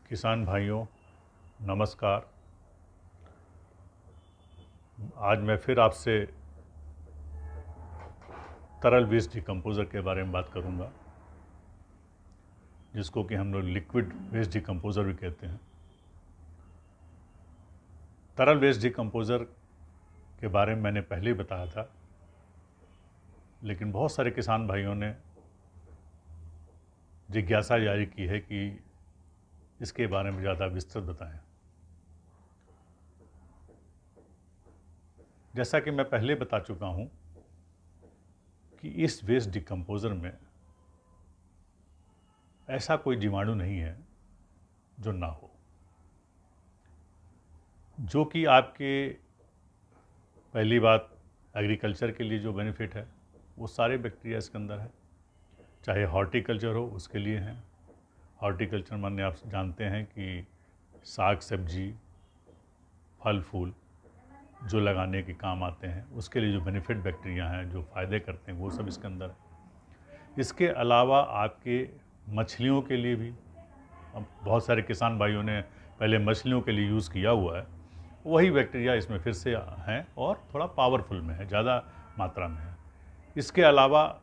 किसान भाइयों नमस्कार। आज मैं फिर आपसे तरल वेस्ट डिकम्पोज़र के बारे में बात करूंगा, जिसको कि हम लोग लिक्विड वेस्ट डिकम्पोज़र भी कहते हैं। तरल वेस्ट डिकम्पोज़र के बारे में मैंने पहले ही बताया था, लेकिन बहुत सारे किसान भाइयों ने जिज्ञासा जारी की है कि इसके बारे में ज़्यादा विस्तृत बताएं। जैसा कि मैं पहले बता चुका हूं कि इस वेस्ट डिकम्पोज़र में ऐसा कोई जीवाणु नहीं है जो ना हो, जो कि आपके पहली बात एग्रीकल्चर के लिए जो बेनिफिट है वो सारे बैक्टीरिया इसके अंदर है। चाहे हॉर्टिकल्चर हो उसके लिए हैं। हॉर्टिकल्चर माने आप जानते हैं कि साग सब्जी फल फूल जो लगाने के काम आते हैं उसके लिए जो बेनिफिट बैक्टीरिया हैं जो फ़ायदे करते हैं वो सब इसके अंदर है। इसके अलावा आपके मछलियों के लिए भी, अब बहुत सारे किसान भाइयों ने पहले मछलियों के लिए यूज़ किया हुआ है, वही बैक्टीरिया इसमें फिर से हैं और थोड़ा पावरफुल में है, ज़्यादा मात्रा में है। इसके अलावा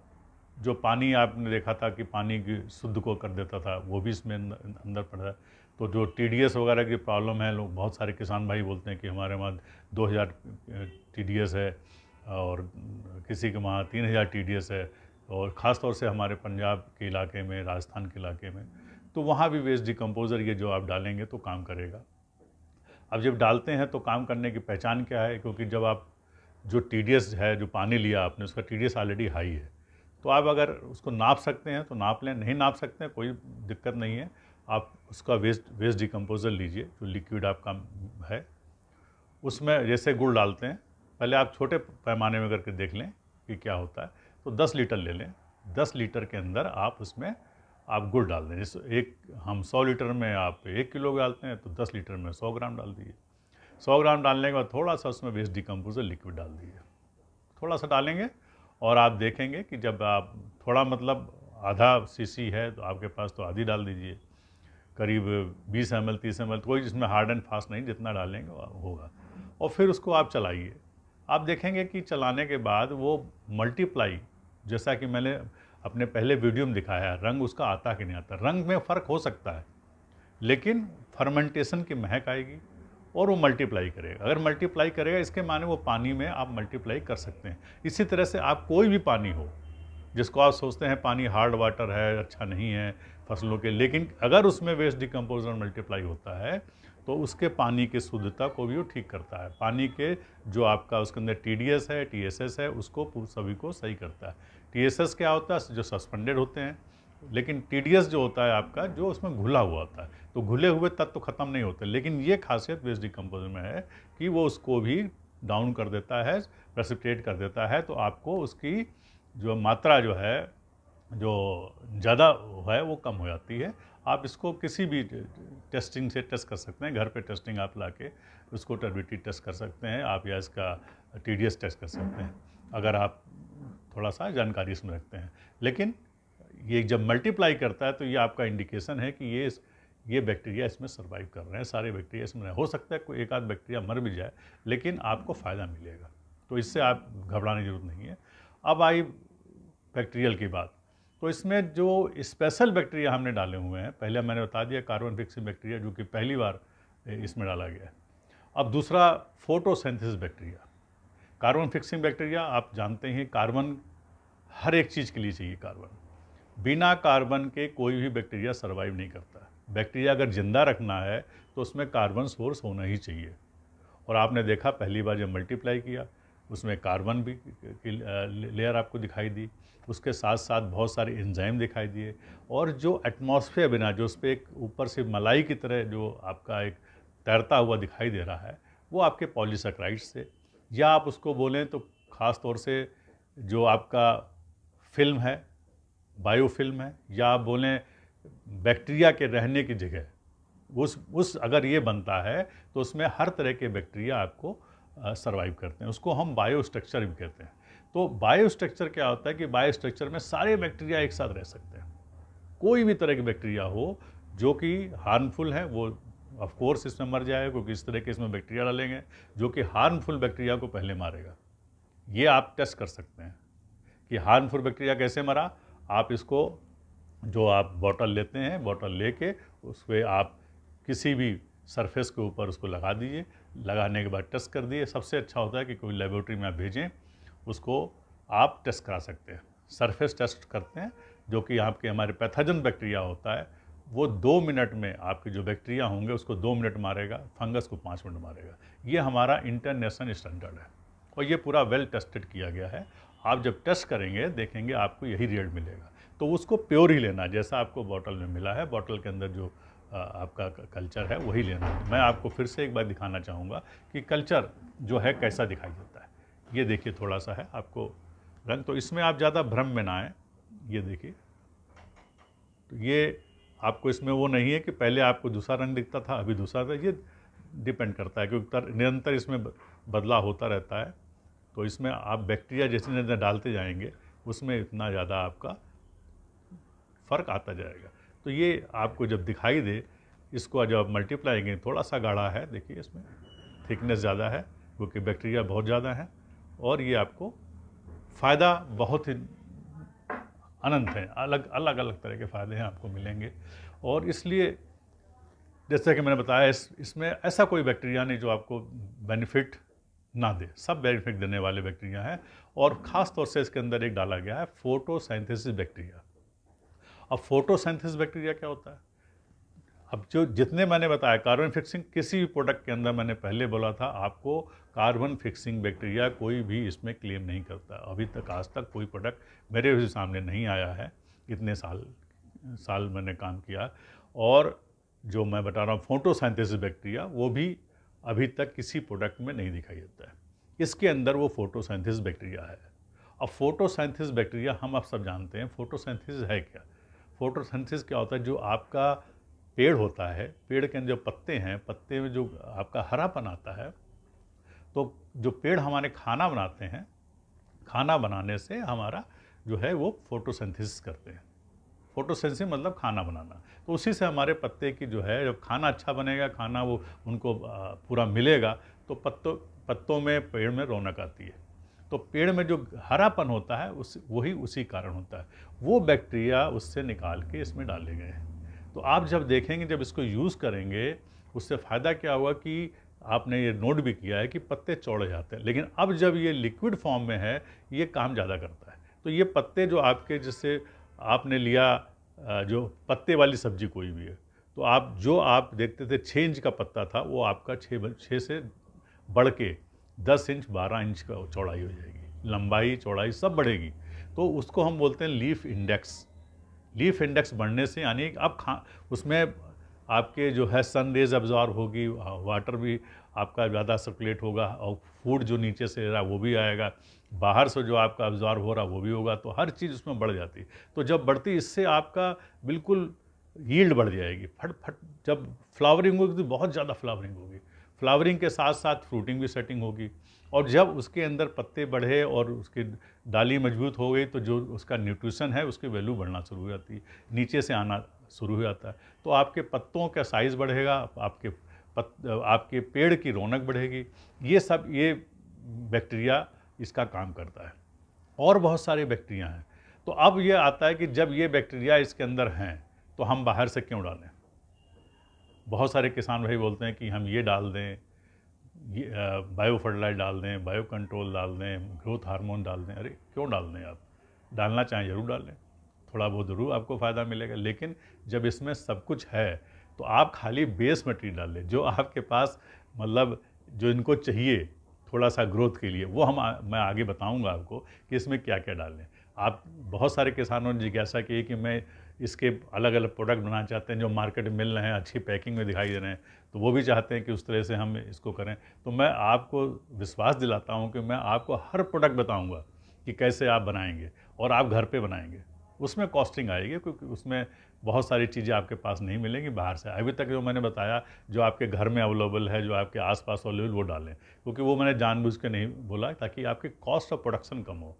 जो पानी आपने देखा था कि पानी की शुद्ध को कर देता था, वो भी इसमें अंदर पड़ा है। तो जो TDS वगैरह की प्रॉब्लम है, लोग बहुत सारे किसान भाई बोलते हैं कि हमारे वहाँ 2000 TDS है और किसी के वहाँ 3000 TDS है, और ख़ास तौर से हमारे पंजाब के इलाके में, राजस्थान के इलाके में, तो वहाँ भी वेस्ट डिकम्पोज़र ये जो आप डालेंगे तो काम करेगा। अब जब डालते हैं तो काम करने की पहचान क्या है, क्योंकि जब आप जो TDS है, जो पानी लिया आपने, उसका TDS ऑलरेडी हाई है, तो आप अगर उसको नाप सकते हैं तो नाप लें, नहीं नाप सकते हैं कोई दिक्कत नहीं है। आप उसका वेस्ट डिकम्पोज़र लीजिए जो लिक्विड आपका है, उसमें जैसे गुड़ डालते हैं, पहले आप छोटे पैमाने में करके देख लें कि क्या होता है। तो 10 लीटर ले लें, 10 लीटर के अंदर आप उसमें आप गुड़ डाल दें। जैसे हम 100 लीटर में आप 1 किलो डालते हैं, तो 10 लीटर में 100 ग्राम डाल दीजिए। 100 ग्राम डालने के बाद थोड़ा सा उसमें वेस्ट डिकम्पोज़र लिक्विड डाल दीजिए, थोड़ा सा डालेंगे, और आप देखेंगे कि जब आप थोड़ा मतलब आधा सीसी है तो आपके पास तो आधी डाल दीजिए, करीब 20 ml 30 ml, कोई इसमें हार्ड एंड फास्ट नहीं, जितना डालेंगे होगा। और फिर उसको आप चलाइए। आप देखेंगे कि चलाने के बाद वो मल्टीप्लाई, जैसा कि मैंने अपने पहले वीडियो में दिखाया है, रंग उसका आता कि नहीं आता। रंग में फ़र्क हो सकता है, लेकिन फर्मेंटेशन की महक आएगी और वो मल्टीप्लाई करेगा। अगर मल्टीप्लाई करेगा इसके माने वो पानी में आप मल्टीप्लाई कर सकते हैं। इसी तरह से आप कोई भी पानी हो जिसको आप सोचते हैं पानी हार्ड वाटर है, अच्छा नहीं है फसलों के, लेकिन अगर उसमें वेस्ट डिकम्पोज़र मल्टीप्लाई होता है तो उसके पानी की शुद्धता को भी वो ठीक करता है। पानी के जो आपका उसके अंदर TDS है, TSS है, उसको सभी को सही करता है। TSS क्या होता है, जो सस्पेंडेड होते हैं, लेकिन TDS जो होता है आपका, जो उसमें घुला हुआ होता है। तो घुले हुए तत्व तो ख़त्म नहीं होते, लेकिन ये खासियत वेस्ट डिकम्पोज़र में है कि वो उसको भी डाउन कर देता है, प्रेसिपिटेट कर देता है। तो आपको उसकी जो मात्रा जो है, जो ज़्यादा है, वो कम हो जाती है। आप इसको किसी भी टेस्टिंग से टेस्ट कर सकते हैं। घर पे टेस्टिंग आप लाके उसको टर्बिडिटी टेस्ट कर सकते हैं आप, या इसका TDS टेस्ट कर सकते हैं, अगर आप थोड़ा सा जानकारी इसमें रखते हैं। लेकिन ये जब मल्टीप्लाई करता है तो ये आपका इंडिकेशन है कि ये बैक्टीरिया इसमें सर्वाइव कर रहे हैं, सारे बैक्टीरिया इसमें हो सकता है कोई एक आध बैक्टीरिया मर भी जाए, लेकिन आपको फ़ायदा मिलेगा, तो इससे आप घबराने की जरूरत नहीं है। अब आई बैक्टीरियल की बात, तो इसमें जो स्पेशल बैक्टीरिया हमने डाले हुए हैं, पहले मैंने बता दिया कार्बन फिक्सिंग बैक्टीरिया, जो कि पहली बार इसमें डाला गया है। अब दूसरा photosynthesis bacteria. Carbon fixing bacteria आप जानते हैं, कार्बन हर एक चीज़ के लिए चाहिए। कार्बन, बिना कार्बन के कोई भी बैक्टीरिया सर्वाइव नहीं करता। बैक्टीरिया अगर जिंदा रखना है तो उसमें कार्बन सोर्स होना ही चाहिए। और आपने देखा पहली बार जब मल्टीप्लाई किया, उसमें कार्बन भी लेयर आपको दिखाई दी, उसके साथ साथ बहुत सारे एंजाइम दिखाई दिए, और जो एटमॉस्फेयर बिना, जो उस पर एक ऊपर से मलाई की तरह जो आपका एक तैरता हुआ दिखाई दे रहा है, वो आपके पॉलीसेकेराइड्स से, या आप उसको बोलें तो ख़ास तौर से जो आपका फिल्म है, बायोफिल्म है, या आप बोलें बैक्टीरिया के रहने की जगह, उस अगर ये बनता है तो उसमें हर तरह के बैक्टीरिया आपको सर्वाइव करते हैं। उसको हम बायोस्ट्रक्चर भी कहते हैं। तो बायोस्ट्रक्चर क्या होता है कि बायोस्ट्रक्चर में सारे बैक्टीरिया एक साथ रह सकते हैं। कोई भी तरह के बैक्टीरिया हो, जो कि हार्मफुल है वो ऑफ कोर्स इसमें मर जाएगा, क्योंकि इस तरह के इसमें बैक्टीरिया डालेंगे जो कि हार्मफुल बैक्टीरिया को पहले मारेगा। ये आप टेस्ट कर सकते हैं कि हार्मफुल बैक्टीरिया कैसे मरा। आप इसको जो आप बॉटल लेते हैं, बॉटल लेके उस पर आप किसी भी सरफेस के ऊपर उसको लगा दीजिए। लगाने के बाद टेस्ट कर दिए। सबसे अच्छा होता है कि कोई लेबोरेटरी में आप भेजें, उसको आप टेस्ट करा सकते हैं। सरफेस टेस्ट करते हैं, जो कि आपके हमारे पैथोजन बैक्टीरिया होता है, वो 2 मिनट में आपके जो बैक्टीरिया होंगे उसको 2 मिनट मारेगा, फंगस को 5 मिनट मारेगा। ये हमारा इंटरनेशनल स्टैंडर्ड है और ये पूरा वेल टेस्टेड किया गया है। आप जब टेस्ट करेंगे देखेंगे आपको यही रिजल्ट मिलेगा। तो उसको प्योर ही लेना, जैसा आपको बॉटल में मिला है, बॉटल के अंदर जो आपका कल्चर है वही लेना है। मैं आपको फिर से एक बार दिखाना चाहूँगा कि कल्चर जो है कैसा दिखाई देता है। ये देखिए थोड़ा सा है आपको रंग, तो इसमें आप ज़्यादा भ्रम में ना आए। ये देखिए, तो ये आपको इसमें वो नहीं है कि पहले आपको दूसरा रंग दिखता था अभी दूसरा था। ये डिपेंड करता है क्योंकि निरंतर इसमें बदलाव होता रहता है। तो इसमें आप बैक्टीरिया जैसे जैसे डालते जाएंगे उसमें इतना ज़्यादा आपका फ़र्क आता जाएगा। तो ये आपको जब दिखाई दे, इसको जब मल्टीप्लाई करेंगे, थोड़ा सा गाढ़ा है, देखिए इसमें थिकनेस ज़्यादा है क्योंकि बैक्टीरिया बहुत ज़्यादा है और ये आपको फ़ायदा बहुत ही अनंत है। अलग अलग तरह के फ़ायदे हैं आपको मिलेंगे। और इसलिए जैसा कि मैंने बताया, इसमें ऐसा कोई बैक्टीरिया नहीं जो आपको बेनिफिट ना दे। सब बेनिफिट देने वाले बैक्टीरिया हैं। और ख़ास तौर से इसके अंदर एक डाला गया है फोटोसिंथेसिस बैक्टीरिया। अब फोटोसिंथेसिस बैक्टीरिया क्या होता है? अब जो जितने मैंने बताया, कार्बन फिक्सिंग किसी भी प्रोडक्ट के अंदर, मैंने पहले बोला था आपको, कार्बन फिक्सिंग बैक्टीरिया कोई भी इसमें क्लेम नहीं करता। अभी तक आज तक कोई प्रोडक्ट मेरे भी सामने नहीं आया है। इतने साल मैंने काम किया। और जो मैं बता रहा हूँ फोटोसिंथेसिस बैक्टीरिया, वो भी अभी तक किसी प्रोडक्ट में नहीं दिखाई देता है। इसके अंदर वो फोटोसिंथेसिस बैक्टीरिया है। अब फोटोसिंथेसिस बैक्टीरिया हम आप सब जानते हैं फोटोसिंथेसिस है क्या। फोटोसिंथेसिस क्या होता है? जो आपका पेड़ होता है, पेड़ के अंदर जो पत्ते हैं, पत्ते में जो आपका हरापन आता है, तो जो पेड़ हमारे खाना बनाते हैं, खाना बनाने से हमारा जो है वो फोटोसिंथेसिस करते हैं। फोटोसिंथेसिस मतलब खाना बनाना। तो उसी से हमारे पत्ते की जो है, जब खाना अच्छा बनेगा, खाना वो उनको पूरा मिलेगा, तो पत्तों में, पेड़ में रौनक आती है। तो पेड़ में जो हरापन होता है वही उसी कारण होता है। वो बैक्टीरिया उससे निकाल के इसमें डाले गए हैं। तो आप जब देखेंगे, जब इसको यूज़ करेंगे, उससे फ़ायदा क्या हुआ कि आपने ये नोट भी किया है कि पत्ते चौड़े जाते हैं। लेकिन अब जब ये लिक्विड फॉर्म में है, ये काम ज़्यादा करता है। तो ये पत्ते जो आपके, जैसे आपने लिया जो पत्ते वाली सब्जी कोई भी है, तो आप देखते थे 6 इंच का पत्ता था, वो आपका 6 से बढ़ के 10 इंच 12 इंच का चौड़ाई हो जाएगी। लंबाई चौड़ाई सब बढ़ेगी। तो उसको हम बोलते हैं लीफ इंडेक्स। लीफ इंडेक्स बढ़ने से यानी अब उसमें आपके जो है सन रेज अब्जॉर्ब होगी, वाटर भी आपका ज़्यादा सर्कुलेट होगा, और फूड जो नीचे से रहा वो भी आएगा, बाहर से जो आपका अब्जॉर्ब हो रहा वो भी होगा। तो हर चीज़ उसमें बढ़ जाती। तो जब बढ़ती, इससे आपका बिल्कुल यील्ड बढ़ जाएगी। फट जब फ्लावरिंग होगी तो बहुत ज़्यादा फ्लावरिंग होगी। फ्लावरिंग के साथ साथ फ्रूटिंग भी सेटिंग होगी। और जब उसके अंदर पत्ते बढ़े और उसकी डाली मजबूत हो गई, तो जो उसका न्यूट्रिशन है उसकी वैल्यू बढ़ना शुरू हो जाती है, नीचे से आना शुरू हो जाता है। तो आपके पत्तों का साइज़ बढ़ेगा, आपके पेड़ की रौनक बढ़ेगी। ये बैक्टीरिया इसका काम करता है। और बहुत सारे बैक्टीरिया हैं। तो अब ये आता है कि जब ये बैक्टीरिया इसके अंदर हैं तो हम बाहर से क्यों डालें? बहुत सारे किसान भाई बोलते हैं कि हम ये डाल दें, ये बायो फर्टिलाइजर डाल दें, बायो कंट्रोल डाल दें, ग्रोथ हार्मोन डाल दें। अरे क्यों डाल दें? आप डालना चाहें ज़रूर डाल लें, थोड़ा बहुत ज़रूर आपको फ़ायदा मिलेगा। लेकिन जब इसमें सब कुछ है तो आप खाली बेस मटेरियल डाल लें, जो आपके पास मतलब जो इनको चाहिए थोड़ा सा ग्रोथ के लिए, वो मैं आगे बताऊंगा आपको कि इसमें क्या क्या डालें। आप बहुत सारे किसानों ने जिज्ञासा की है कि मैं इसके अलग अलग प्रोडक्ट बनाना चाहते हैं जो मार्केट में मिल रहे हैं, अच्छी पैकिंग में दिखाई दे रहे हैं, तो वो भी चाहते हैं कि उस तरह से हम इसको करें। तो मैं आपको विश्वास दिलाता हूँ कि मैं आपको हर प्रोडक्ट बताऊँगा कि कैसे आप बनाएंगे और आप घर पे बनाएंगे। उसमें कॉस्टिंग आएगी क्योंकि उसमें बहुत सारी चीज़ें आपके पास नहीं मिलेंगी बाहर से। अभी तक जो मैंने बताया, जो आपके घर में अवेलेबल है, जो आपके आसपास अवेलेबल, वो डालें। क्योंकि वो मैंने जानबूझ के नहीं बोला ताकि आपकी कॉस्ट ऑफ प्रोडक्शन कम हो।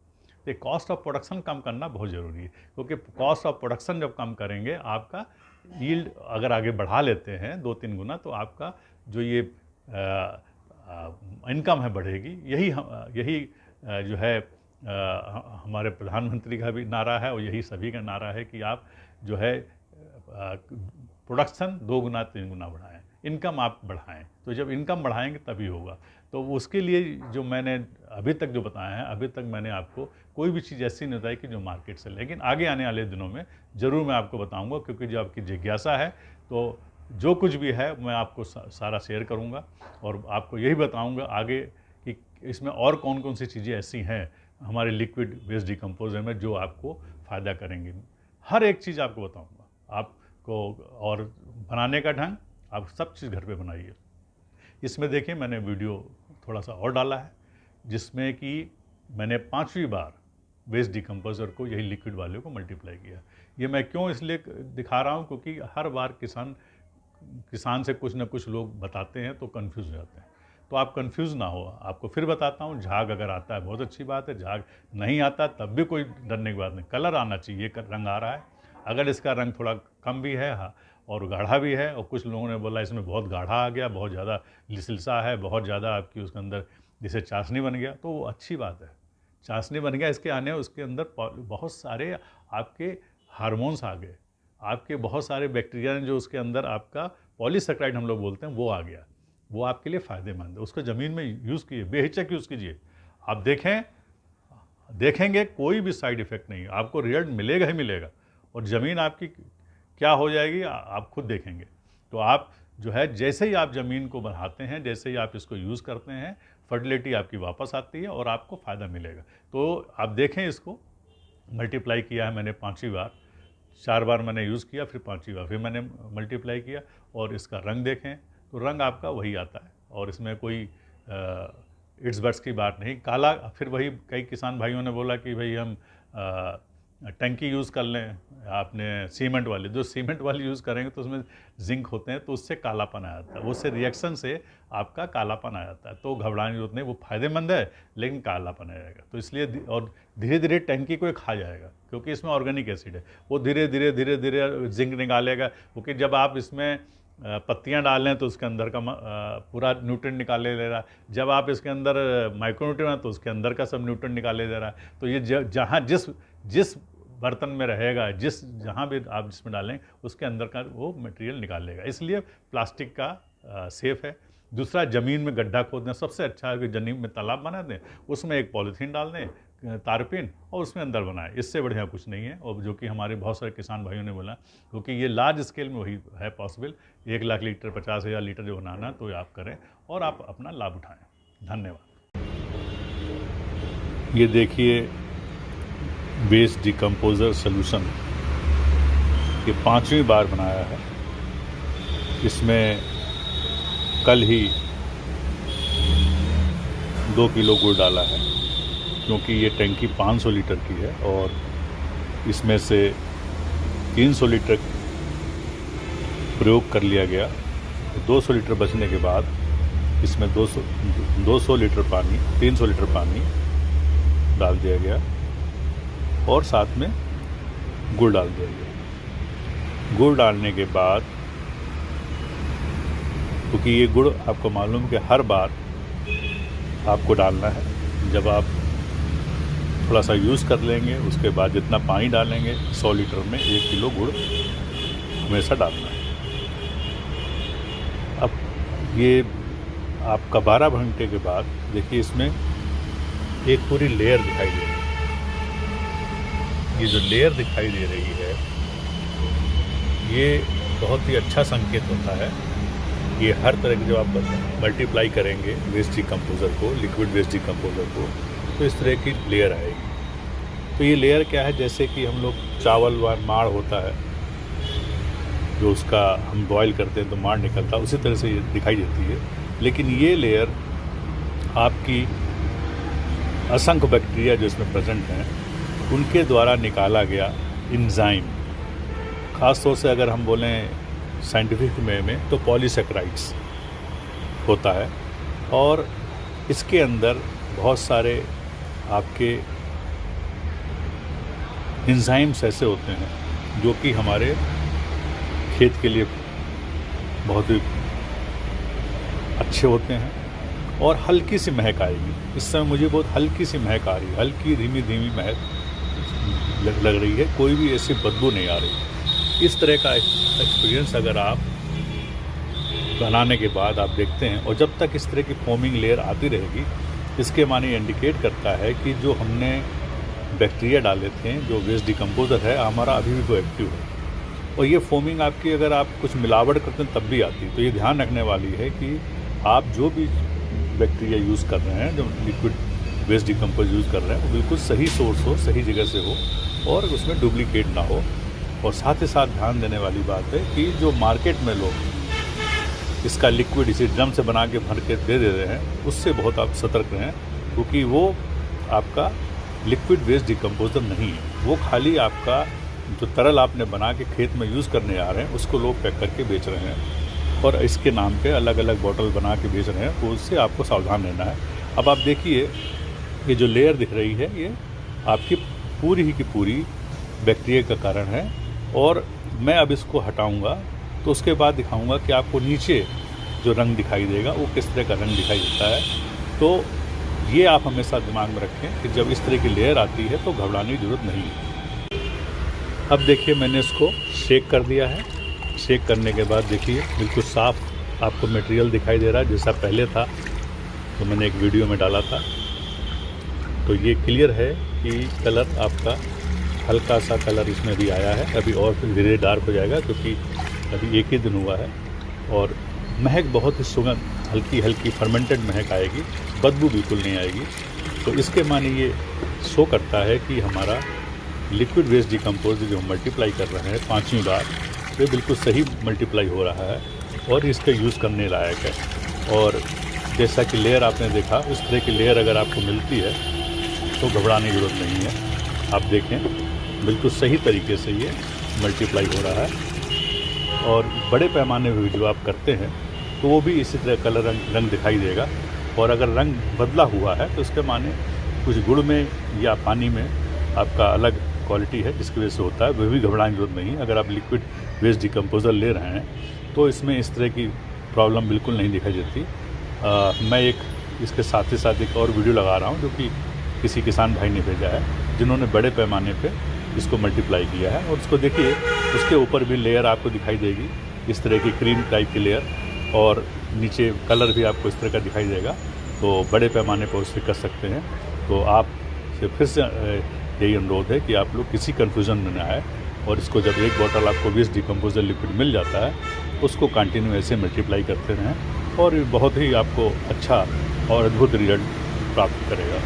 तो कॉस्ट ऑफ प्रोडक्शन कम करना बहुत ज़रूरी है, क्योंकि कॉस्ट ऑफ प्रोडक्शन जब कम करेंगे आपका यील्ड अगर आगे बढ़ा लेते हैं 2-3 गुना, तो आपका जो ये इनकम है बढ़ेगी। यही जो है हमारे प्रधानमंत्री का भी नारा है और यही सभी का नारा है कि आप जो है प्रोडक्शन 2 गुना 3 गुना बढ़ाएं, इनकम आप बढ़ाएं। तो जब इनकम बढ़ाएंगे तभी होगा। तो उसके लिए जो मैंने अभी तक जो बताया है, अभी तक मैंने आपको कोई भी चीज़ ऐसी नहीं बताई कि जो मार्केट से, लेकिन आगे आने वाले दिनों में ज़रूर मैं आपको बताऊंगा, क्योंकि जो आपकी जिज्ञासा है, तो जो कुछ भी है मैं आपको सारा शेयर करूंगा और आपको यही बताऊंगा आगे कि इसमें और कौन कौन सी चीज़ें ऐसी हैं हमारे लिक्विड वेस्ट डिकम्पोजर में जो आपको फ़ायदा करेंगी। हर एक चीज़ आपको बताऊँगा आपको, और बनाने का ढंग आप सब चीज़ घर पे बनाइए। इसमें देखिए मैंने वीडियो थोड़ा सा और डाला है, जिसमें कि मैंने 5वीं बार वेस्ट डिकम्पोजर को यही लिक्विड वाले को मल्टीप्लाई किया। ये मैं क्यों इसलिए दिखा रहा हूँ, क्योंकि हर बार किसान से कुछ ना कुछ लोग बताते हैं तो कंफ्यूज हो जाते हैं। तो आप कंफ्यूज ना हो, आपको फिर बताता हूँ। झाग अगर आता है बहुत अच्छी बात है, झाग नहीं आता तब भी कोई डरने की बात नहीं। कलर आना चाहिए, रंग आ रहा है। अगर इसका रंग थोड़ा कम भी है और गाढ़ा भी है, और कुछ लोगों ने बोला इसमें बहुत गाढ़ा आ गया, बहुत ज़्यादा लिसिलसा है, बहुत ज़्यादा आपकी उसके अंदर जैसे चाशनी बन गया, तो वो अच्छी बात है। चाशनी बन गया, इसके आने उसके अंदर बहुत सारे आपके हार्मोन्स आ गए, आपके बहुत सारे बैक्टीरिया ने जो उसके अंदर आपका पॉलीसेकेराइड हम लोग बोलते हैं वो आ गया। वो आपके लिए फ़ायदेमंद है। उसको ज़मीन में यूज़ कीजिए, बेहिचक यूज़ कीजिए। आप देखेंगे कोई भी साइड इफ़ेक्ट नहीं, आपको रिजल्ट मिलेगा ही मिलेगा। और ज़मीन आपकी क्या हो जाएगी आप खुद देखेंगे। तो आप जो है जैसे ही आप ज़मीन को बढ़ाते हैं, जैसे ही आप इसको यूज़ करते हैं, फर्टिलिटी आपकी वापस आती है और आपको फ़ायदा मिलेगा। तो आप देखें, इसको मल्टीप्लाई किया है मैंने 5वीं बार, 4 बार मैंने यूज़ किया, फिर 5वीं बार फिर मैंने मल्टीप्लाई किया, और इसका रंग देखें तो रंग आपका वही आता है, और इसमें कोई इट्स बट्स की बात नहीं। काला, फिर वही कई किसान भाइयों ने बोला कि भाई हम टंकी यूज़ कर लें, आपने सीमेंट वाली, जो सीमेंट वाली यूज़ करेंगे तो उसमें जिंक होते हैं, तो उससे कालापन आ जाता है, उससे रिएक्शन से आपका कालापन आ जाता है। तो घबराने की जरूरत नहीं, वो फ़ायदेमंद है लेकिन कालापन आ जाएगा। तो इसलिए और धीरे धीरे टंकी को खा जाएगा, क्योंकि इसमें ऑर्गेनिक एसिड है, वो धीरे धीरे जिंक निकालेगा। क्योंकि जब आप इसमें पत्तियां डाल लें तो उसके अंदर का पूरा न्यूट्रिएंट निकाले ले रहा है, जब आप इसके अंदर माइक्रोन्यूट्रिएंट तो उसके अंदर का सब न्यूट्रिएंट निकाले दे रहा है। तो ये जहाँ जिस बर्तन में रहेगा, जहाँ भी आप जिसमें डालें उसके अंदर का वो मटेरियल निकाल लेगा। इसलिए प्लास्टिक का सेफ़ है। दूसरा, ज़मीन में गड्ढा खोदना सबसे अच्छा है कि ज़मीन में तालाब बना दें, उसमें एक पॉलीथीन डाल दें, तारपीन, और उसमें अंदर बनाएं। इससे बढ़िया कुछ नहीं है। और जो कि हमारे बहुत सारे किसान भाइयों ने बोला, क्योंकि ये लार्ज स्केल में वही है पॉसिबल, 1 लाख लीटर 50,000 लीटर जो बनाना तो आप करें और आप अपना लाभ उठाएं। धन्यवाद। ये देखिए वेस्ट डिकम्पोजर सोल्यूशन, ये 5वीं बार बनाया है। इसमें कल ही 2 किलो गुड़ डाला है, क्योंकि ये टंकी 500 लीटर की है और इसमें से 300 लीटर प्रयोग कर लिया गया। 200 लीटर बचने के बाद इसमें 200 लीटर पानी, 300 लीटर पानी डाल दिया गया और साथ में गुड़ डाल दिया गया। गुड़ डालने के बाद, क्योंकि ये गुड़ आपको मालूम कि हर बार आपको डालना है, जब आप थोड़ा सा यूज़ कर लेंगे उसके बाद जितना पानी डालेंगे 100 लीटर में 1 किलो गुड़ हमेशा डालना है। अब ये आपका 12 घंटे के बाद देखिए इसमें एक पूरी लेयर दिखाई दे रही है। ये जो लेयर दिखाई दे रही है ये बहुत ही अच्छा संकेत होता है। ये हर तरह की, जब आप मल्टीप्लाई करेंगे वेस्ट डिकम्पोजर को, लिक्विड वेस्ट डिकम्पोजर को, तो इस तरह की लेयर आएगी। तो ये लेयर क्या है, जैसे कि हम लोग चावल व माड़ होता है जो उसका हम बॉईल करते हैं तो माड़ निकलता है, उसी तरह से ये दिखाई देती है। लेकिन ये लेयर आपकी असंख्य बैक्टीरिया जो इसमें प्रेजेंट हैं उनके द्वारा निकाला गया एंजाइम, ख़ास तौर से अगर हम बोलें साइंटिफिक में तो पॉलीसेकेराइड्स होता है। और इसके अंदर बहुत सारे आपके एंजाइम्स ऐसे होते हैं जो कि हमारे खेत के लिए बहुत ही अच्छे होते हैं। और हल्की सी महक आएगी, इस समय मुझे बहुत हल्की सी महक आ रही है, हल्की धीमी धीमी महक लग रही है, कोई भी ऐसी बदबू नहीं आ रही। इस तरह का एक्सपीरियंस अगर आप बनाने के बाद आप देखते हैं, और जब तक इस तरह की फोमिंग लेयर आती रहेगी, इसके माने इंडिकेट करता है कि जो हमने बैक्टीरिया डाले थे, जो वेस्ट डिकम्पोज़र है हमारा, अभी भी वो एक्टिव है। और ये फोमिंग आपकी अगर आप कुछ मिलावट करते हैं तब भी आती है। तो ये ध्यान रखने वाली है कि आप जो भी बैक्टीरिया यूज़ कर रहे हैं, जो लिक्विड वेस्ट डिकम्पोज यूज़ कर रहे हैं, वो बिल्कुल सही सोर्स हो, सही जगह से हो और उसमें डुप्लीकेट ना हो। और साथ ही साथ ध्यान देने वाली बात है कि जो मार्केट में लोग इसका लिक्विड इसी ड्रम से बना के भर के दे रहे हैं, उससे बहुत आप सतर्क रहें, क्योंकि वो आपका लिक्विड वेस्ट डिकम्पोज़र नहीं है। वो खाली आपका जो तरल आपने बना के खेत में यूज़ करने आ रहे हैं, उसको लोग पैक करके बेच रहे हैं और इसके नाम पे अलग अलग बॉटल बना के बेच रहे हैं, तो उससे आपको सावधान रहना है। अब आप देखिए, ये जो लेयर दिख रही है, ये आपकी पूरी ही की पूरी बैक्टीरिया का कारण है। और मैं अब इसको हटाऊंगा तो उसके बाद दिखाऊंगा कि आपको नीचे जो रंग दिखाई देगा वो किस तरह का रंग दिखाई देता है। तो ये आप हमेशा दिमाग में रखें कि जब इस तरह की लेयर आती है तो घबराने की ज़रूरत नहीं है। अब देखिए, मैंने इसको शेक कर दिया है। शेक करने के बाद देखिए बिल्कुल साफ़ आपको मटेरियल दिखाई दे रहा है, जैसा पहले था तो मैंने एक वीडियो में डाला था। तो ये क्लियर है कि कलर आपका हल्का सा कलर इसमें भी आया है, अभी और फिर धीरे डार्क हो जाएगा क्योंकि अभी एक ही दिन हुआ है। और महक बहुत ही सुगंध, हल्की हल्की फर्मेंटेड महक आएगी, बदबू बिल्कुल नहीं आएगी। तो इसके माने ये शो करता है कि हमारा लिक्विड वेस्ट डिकम्पोज जो हम मल्टीप्लाई कर रहे हैं 5वीं बार, ये बिल्कुल सही मल्टीप्लाई हो रहा है और इसका यूज़ करने लायक है। और जैसा कि लेयर आपने देखा, उस तरह की लेयर अगर आपको मिलती है तो घबराने की ज़रूरत नहीं है। आप देखें बिल्कुल सही तरीके से ये मल्टीप्लाई हो रहा है। और बड़े पैमाने पर जो आप करते हैं तो वो भी इसी तरह कलर रंग दिखाई देगा। और अगर रंग बदला हुआ है तो इसके माने कुछ गुड़ में या पानी में आपका अलग क्वालिटी है जिसकी वजह से होता है, वह भी घबराने की ज़रूरत नहीं है। अगर आप लिक्विड वेस्ट डिकम्पोज़र ले रहे हैं तो इसमें इस तरह की प्रॉब्लम बिल्कुल नहीं दिखाई देती। मैं एक इसके साथ ही साथ एक और वीडियो लगा रहा हूँ जो कि किसी किसान भाई ने भेजा है, जिन्होंने बड़े पैमाने पे इसको मल्टीप्लाई किया है। और उसको देखिए, उसके ऊपर भी लेयर आपको दिखाई देगी, इस तरह की क्रीम टाइप की लेयर, और नीचे कलर भी आपको इस तरह का दिखाई देगा। तो बड़े पैमाने पर उससे कर सकते हैं। तो आप से फिर से यही अनुरोध है कि आप लोग किसी कन्फ्यूज़न में ना आए, और इसको जब एक बॉटल आपको वेस्ट डिकम्पोज़र लिक्विड मिल जाता है, उसको कंटिन्यू ऐसे मल्टीप्लाई करते रहें और बहुत ही आपको अच्छा और अद्भुत रिजल्ट प्राप्त करेगा।